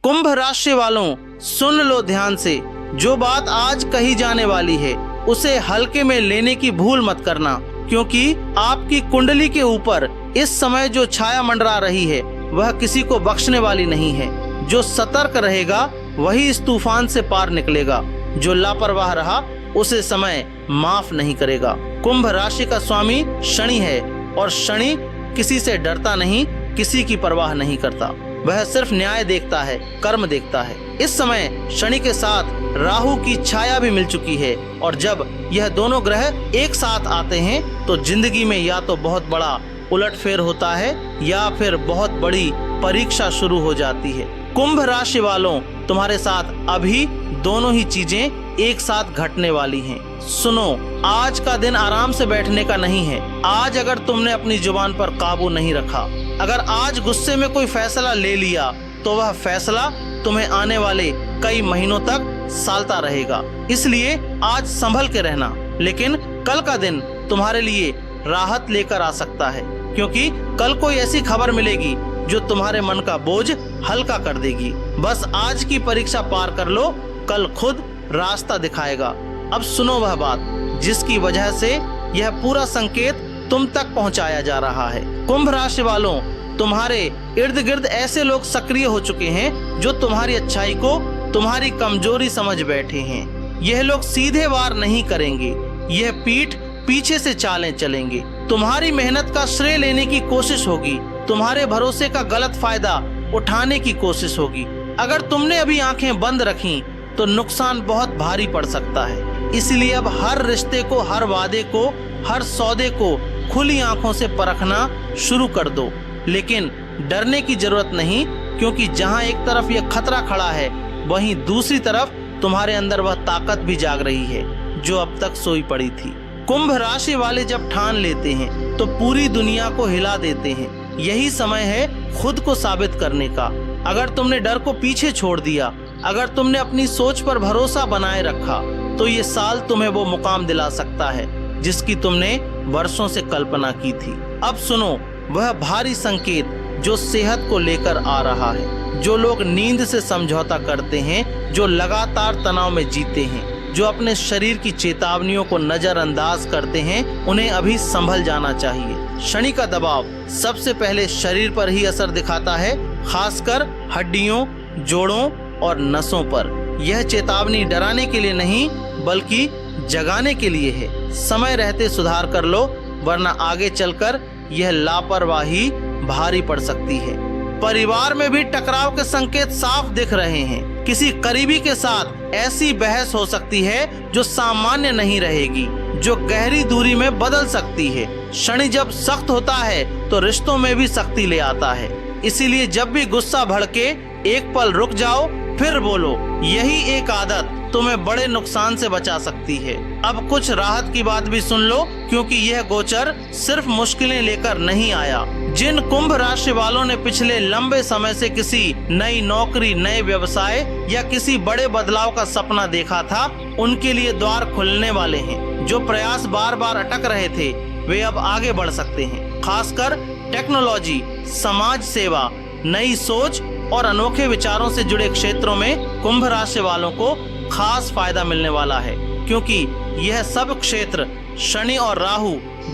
कुंभ राशि वालों, सुन लो ध्यान से, जो बात आज कही जाने वाली है उसे हल्के में लेने की भूल मत करना, क्योंकि आपकी कुंडली के ऊपर इस समय जो छाया मंडरा रही है वह किसी को बख्शने वाली नहीं है। जो सतर्क रहेगा वही इस तूफान से पार निकलेगा, जो लापरवाह रहा उसे समय माफ नहीं करेगा। कुंभ राशि का स्वामी शनि है और शनि किसी से डरता नहीं, किसी की परवाह नहीं करता। वह सिर्फ न्याय देखता है, कर्म देखता है। इस समय शनि के साथ राहु की छाया भी मिल चुकी है और जब यह दोनों ग्रह एक साथ आते हैं तो जिंदगी में या तो बहुत बड़ा उलटफेर होता है या फिर बहुत बड़ी परीक्षा शुरू हो जाती है। कुंभ राशि वालों, तुम्हारे साथ अभी दोनों ही चीजें एक साथ घटने वाली हैं। सुनो, आज का दिन आराम से बैठने का नहीं है। आज अगर तुमने अपनी जुबान पर काबू नहीं रखा, अगर आज गुस्से में कोई फैसला ले लिया तो वह फैसला तुम्हें आने वाले कई महीनों तक सालता रहेगा। इसलिए आज संभल के रहना। लेकिन कल का दिन तुम्हारे लिए राहत लेकर आ सकता है, क्योंकि कल कोई ऐसी खबर मिलेगी जो तुम्हारे मन का बोझ हल्का कर देगी। बस आज की परीक्षा पार कर लो, कल खुद रास्ता दिखाएगा। अब सुनो वह बात जिसकी वजह से यह पूरा संकेत तुम तक पहुंचाया जा रहा है। कुंभ राशि वालों, तुम्हारे इर्द गिर्द ऐसे लोग सक्रिय हो चुके हैं जो तुम्हारी अच्छाई को तुम्हारी कमजोरी समझ बैठे हैं। यह लोग सीधे वार नहीं करेंगे, यह पीठ पीछे से चालें चलेंगे। तुम्हारी मेहनत का श्रेय लेने की कोशिश होगी, तुम्हारे भरोसे का गलत फायदा उठाने की कोशिश होगी। अगर तुमने अभी आंखें बंद रखी तो नुकसान बहुत भारी पड़ सकता है। इसलिए अब हर रिश्ते को, हर वादे को, हर सौदे को खुली आंखों से परखना शुरू कर दो। लेकिन डरने की जरूरत नहीं, क्योंकि जहां एक तरफ यह खतरा खड़ा है वहीं दूसरी तरफ तुम्हारे अंदर वह ताकत भी जाग रही है जो अब तक सोई पड़ी थी। कुंभ राशि वाले जब ठान लेते हैं तो पूरी दुनिया को हिला देते हैं। यही समय है खुद को साबित करने का। अगर तुमने डर को पीछे छोड़ दिया, अगर तुमने अपनी सोच पर भरोसा बनाए रखा, तो ये साल तुम्हें वो मुकाम दिला सकता है जिसकी तुमने वर्षों से कल्पना की थी। अब सुनो वह भारी संकेत जो सेहत को लेकर आ रहा है। जो लोग नींद से समझौता करते हैं, जो लगातार तनाव में जीते हैं, जो अपने शरीर की चेतावनियों को नजरअंदाज करते हैं, उन्हें अभी संभल जाना चाहिए। शनि का दबाव सबसे पहले शरीर पर ही असर दिखाता है, खासकर हड्डियों, जोड़ों और नसों पर। यह चेतावनी डराने के लिए नहीं बल्कि जगाने के लिए है। समय रहते सुधार कर लो, वरना आगे चलकर यह लापरवाही भारी पड़ सकती है। परिवार में भी टकराव के संकेत साफ दिख रहे हैं। किसी करीबी के साथ ऐसी बहस हो सकती है जो सामान्य नहीं रहेगी, जो गहरी दूरी में बदल सकती है। शनि जब सख्त होता है तो रिश्तों में भी सख्ती ले आता है। इसीलिए जब भी गुस्सा भड़के एक पल रुक जाओ, फिर बोलो। यही एक आदत तुम्हें बड़े नुकसान से बचा सकती है। अब कुछ राहत की बात भी सुन लो, क्योंकि यह गोचर सिर्फ मुश्किलें लेकर नहीं आया। जिन कुंभ राशि वालों ने पिछले लंबे समय से किसी नई नौकरी, नए व्यवसाय या किसी बड़े बदलाव का सपना देखा था, उनके लिए द्वार खुलने वाले हैं। जो प्रयास बार बार अटक रहे थे वे अब आगे बढ़ सकते हैं। खासकर टेक्नोलॉजी, समाज सेवा, नई सोच और अनोखे विचारों से जुड़े क्षेत्रों में कुंभ राशि वालों को खास फायदा मिलने वाला है, क्योंकि यह सब क्षेत्र शनि और राहु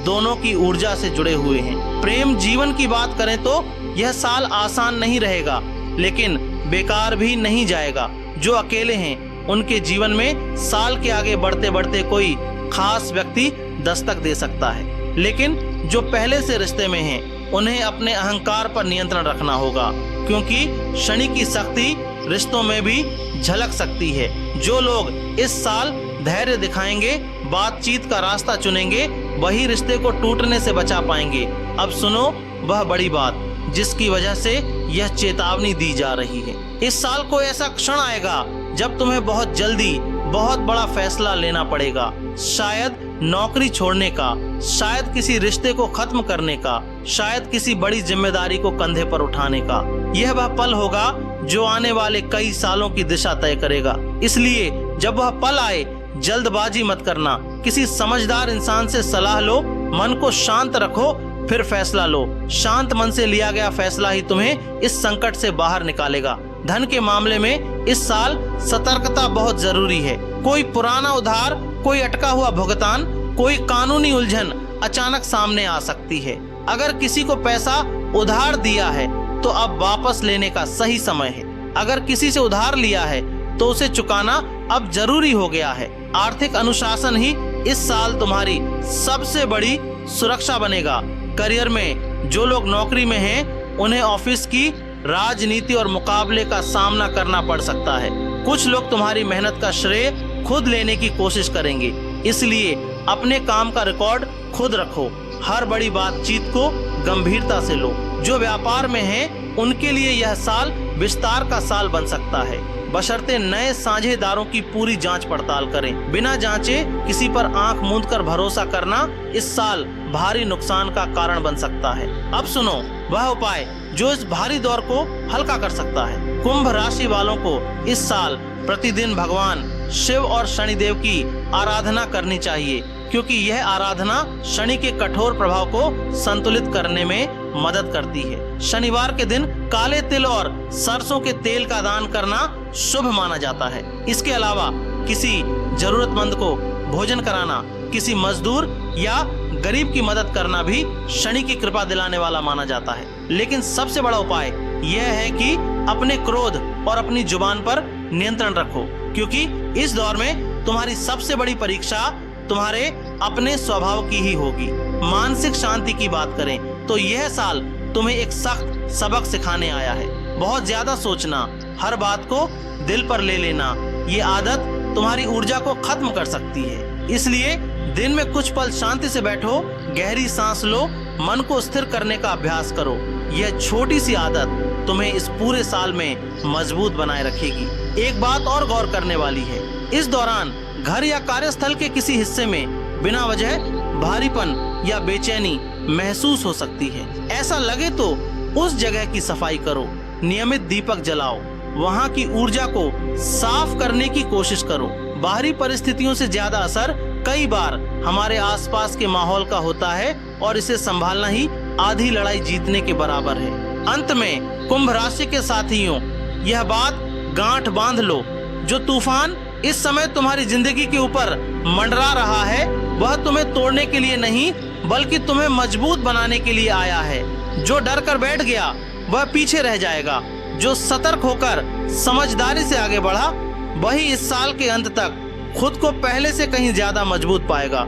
दोनों की ऊर्जा से जुड़े हुए हैं। प्रेम जीवन की बात करें तो यह साल आसान नहीं रहेगा, लेकिन बेकार भी नहीं जाएगा। जो अकेले हैं उनके जीवन में साल के आगे बढ़ते बढ़ते कोई खास व्यक्ति दस्तक दे सकता है। लेकिन जो पहले से रिश्ते में हैं उन्हें अपने अहंकार पर नियंत्रण रखना होगा, क्योंकि शनि की शक्ति रिश्तों में भी झलक सकती है। जो लोग इस साल धैर्य दिखाएंगे, बातचीत का रास्ता चुनेंगे, वही रिश्ते को टूटने से बचा पाएंगे। अब सुनो वह बड़ी बात जिसकी वजह से यह चेतावनी दी जा रही है। इस साल को ऐसा क्षण आएगा जब तुम्हें बहुत जल्दी बहुत बड़ा फैसला लेना पड़ेगा। शायद नौकरी छोड़ने का, शायद किसी रिश्ते को खत्म करने का, शायद किसी बड़ी जिम्मेदारी को कंधे पर उठाने का। यह वह पल होगा जो आने वाले कई सालों की दिशा तय करेगा। इसलिए जब वह पल आए जल्दबाजी मत करना। किसी समझदार इंसान से सलाह लो, मन को शांत रखो, फिर फैसला लो। शांत मन से लिया गया फैसला ही तुम्हें इस संकट से बाहर निकालेगा। धन के मामले में इस साल सतर्कता बहुत जरूरी है। कोई पुराना उधार, कोई अटका हुआ भुगतान, कोई कानूनी उलझन अचानक सामने आ सकती है। अगर किसी को पैसा उधार दिया है तो अब वापस लेने का सही समय है। अगर किसी से उधार लिया है तो उसे चुकाना अब जरूरी हो गया है। आर्थिक अनुशासन ही इस साल तुम्हारी सबसे बड़ी सुरक्षा बनेगा। करियर में जो लोग नौकरी में हैं, उन्हें ऑफिस की राजनीति और मुकाबले का सामना करना पड़ सकता है। कुछ लोग तुम्हारी मेहनत का श्रेय खुद लेने की कोशिश करेंगे, इसलिए अपने काम का रिकॉर्ड खुद रखो। हर बड़ी बातचीत को गंभीरता से लो। जो व्यापार में हैं, उनके लिए यह साल विस्तार का साल बन सकता है, बशर्ते नए साझेदारों की पूरी जांच पड़ताल करें। बिना जांचे किसी पर आंख मूंदकर भरोसा करना इस साल भारी नुकसान का कारण बन सकता है। अब सुनो वह उपाय जो इस भारी दौर को हल्का कर सकता है। कुंभ राशि वालों को इस साल प्रतिदिन भगवान शिव और शनिदेव की आराधना करनी चाहिए, क्योंकि यह आराधना शनि के कठोर प्रभाव को संतुलित करने में मदद करती है। शनिवार के दिन काले तिल और सरसों के तेल का दान करना शुभ माना जाता है। इसके अलावा किसी जरूरतमंद को भोजन कराना, किसी मजदूर या गरीब की मदद करना भी शनि की कृपा दिलाने वाला माना जाता है। लेकिन सबसे बड़ा उपाय यह है कि अपने क्रोध और अपनी जुबान पर नियंत्रण रखो, क्योंकि इस दौर में तुम्हारी सबसे बड़ी परीक्षा तुम्हारे अपने स्वभाव की ही होगी। मानसिक शांति की बात करें तो यह साल तुम्हें एक सख्त सबक सिखाने आया है। बहुत ज्यादा सोचना, हर बात को दिल पर ले लेना, ये आदत तुम्हारी ऊर्जा को खत्म कर सकती है। इसलिए दिन में कुछ पल शांति से बैठो, गहरी सांस लो, मन को स्थिर करने का अभ्यास करो। यह छोटी सी आदत तुम्हें इस पूरे साल में मजबूत बनाए रखेगी। एक बात और गौर करने वाली है, इस दौरान घर या कार्यस्थल के किसी हिस्से में बिना वजह भारीपन या बेचैनी महसूस हो सकती है। ऐसा लगे तो उस जगह की सफाई करो, नियमित दीपक जलाओ, वहाँ की ऊर्जा को साफ करने की कोशिश करो। बाहरी परिस्थितियों से ज्यादा असर कई बार हमारे आसपास के माहौल का होता है और इसे संभालना ही आधी लड़ाई जीतने के बराबर है। अंत में कुंभ राशि के साथियों, यह बात गांठ बांध लो, जो तूफान इस समय तुम्हारी जिंदगी के ऊपर मंडरा रहा है, वह तुम्हें तोड़ने के लिए नहीं बल्कि तुम्हें मजबूत बनाने के लिए आया है। जो डर कर बैठ गया वह पीछे रह जाएगा, जो सतर्क होकर समझदारी से आगे बढ़ा वही इस साल के अंत तक खुद को पहले से कहीं ज्यादा मजबूत पाएगा।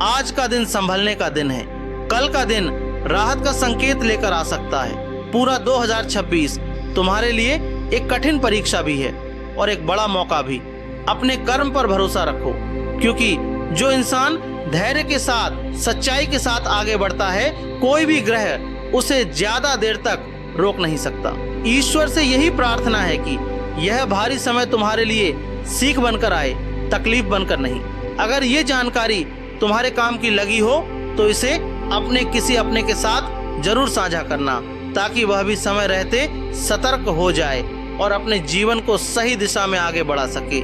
आज का दिन संभलने का दिन है, कल का दिन राहत का संकेत लेकर आ सकता है। पूरा 2026 तुम्हारे लिए एक कठिन परीक्षा भी है और एक बड़ा मौका भी। अपने कर्म पर भरोसा रखो, क्योंकि जो इंसान धैर्य के साथ, सच्चाई के साथ आगे बढ़ता है, कोई भी ग्रह उसे ज्यादा देर तक रोक नहीं सकता। ईश्वर से यही प्रार्थना है कि यह भारी समय तुम्हारे लिए सीख बनकर आए, तकलीफ बनकर नहीं। अगर ये जानकारी तुम्हारे काम की लगी हो तो इसे अपने किसी अपने के साथ जरूर साझा करना, ताकि वह भी समय रहते सतर्क हो जाए और अपने जीवन को सही दिशा में आगे बढ़ा सके।